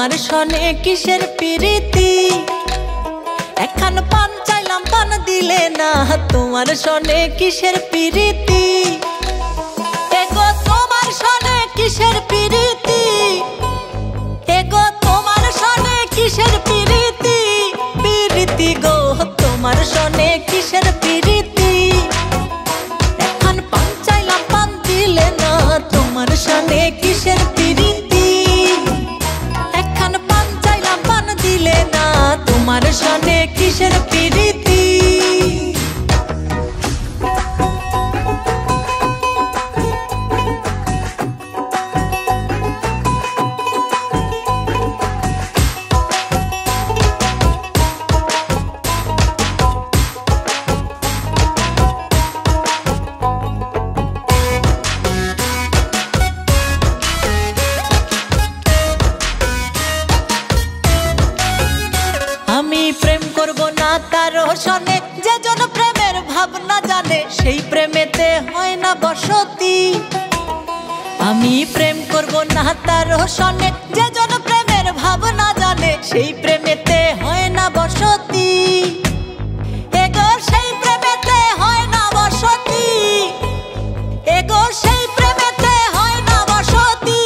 তোমার সনে কিসের প্রীতি। এখন পান চাইলাম পান দিলে না, তোমার সনে কিসের প্রীতি। এগো তোমার সনে কিসের প্রীতি, এগো তোমার সনে কিসের প্রীতি। প্রীতি গো তোমার সনে কিসের প্রীতি। এখন পান চাইলাম পান দিলে না, তোমার সনে কিসের প্রীতি। এখন পান চাইলাম পান দিলে না, তোমার সনে কিসের প্রীতি। আমি প্রেম করব না কারো সনে, যে জন প্রেমের ভাবনা জানে সেই প্রেমেতে হয় না বসতি। আমি প্রেম করব না কারো সনে, যে জন প্রেমের ভাবনা জানে সেই প্রেমেতে হয় না বসতি। এগো সেই প্রেমেতে হয় না বসতি, এগো সেই প্রেমেতে হয় না বসতি।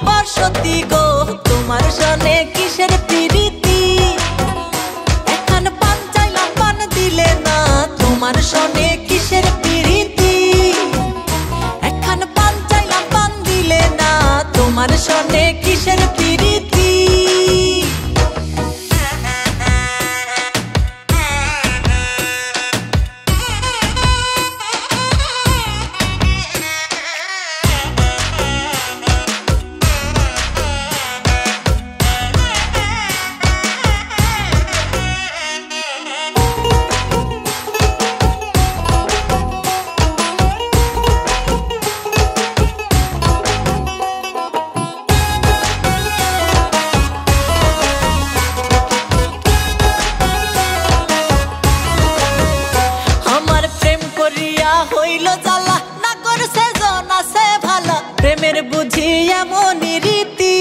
বসতি গো তোমার সনে কিসের প্রীতি। এখন পান চাইলাম পান দিলে না, তোমার সনে কিসের প্রীতি। এখন পান চাইলাম পান দিলে না, তোমার সনে কিসের প্রীতি। হইল জ্বালা না করছে জন আছে ভালা, প্রেমের বুঝি এমনই রীতি।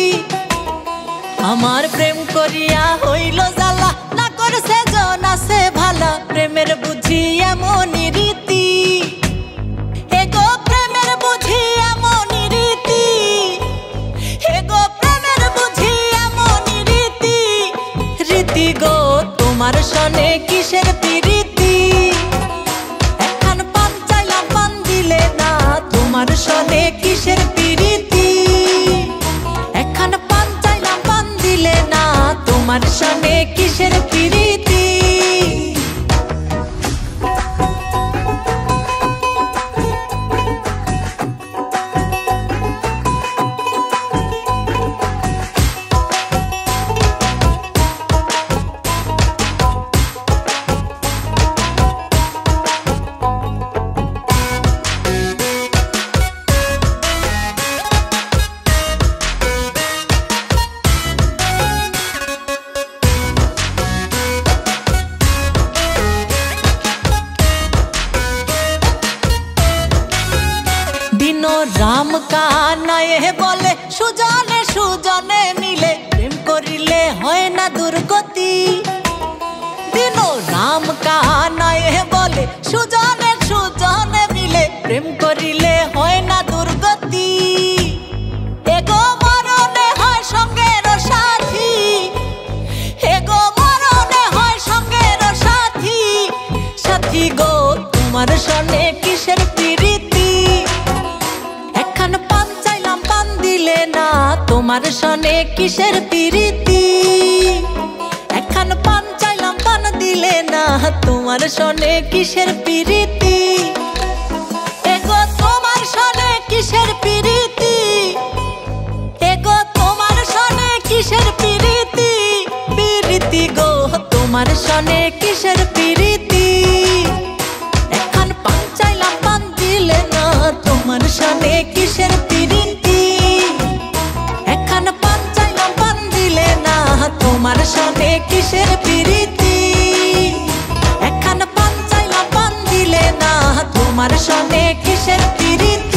আমার প্রেম করিয়া হইল জ্বালা না করছে জন আছে ভালা, প্রেমের বুঝি এমনই রীতি। এগো প্রেমের বুঝি এমনই রীতি, এগো প্রেমের বুঝি এমনই রীতি। রীতি গো তোমার সনে কিসের প্রীতি। তোমার সনে কিসের প্রীতি। এখন পান চাইলাম পান দিলে না, তোমার সনে কিসের প্রীতি। রাম কানায়ে বলে সুজনে সুজনে মিলে, প্রেম করিলে হয় না দুর্গতি। দিন রাম কানায়ে বলে সুজনে সুজনে মিলে, প্রেম করিলে হয় না দুর্গতি। এগো মরণে হয় সঙ্গের সাথী, এগো মরণে হয় সঙ্গের সাথী। সাথী গো তোমার সনে কিসের প্রীতি। এখন পান চাইলাম পান দিলে না, তোমার সনে কিসের প্রীতি। এখন পান চাইলাম পান দিলে না, তোমার সনে কিসের প্রীতি। এগো তোমার সনে কিসের প্রীতি, এগো তোমার সনে কিসের প্রীতি। প্রীতি গো তোমার সনে কিসের প্রীতি। এখন পান চাইলাম পান দিলে না, তোমার সনে কিসের প্রীতি। এখন পান চাইলাম পান দিলে না, তোমার সনে কিসের প্রীতি। এখন পান চাইলাম পান দিলে না, তোমার সনে কিসের প্রীতি।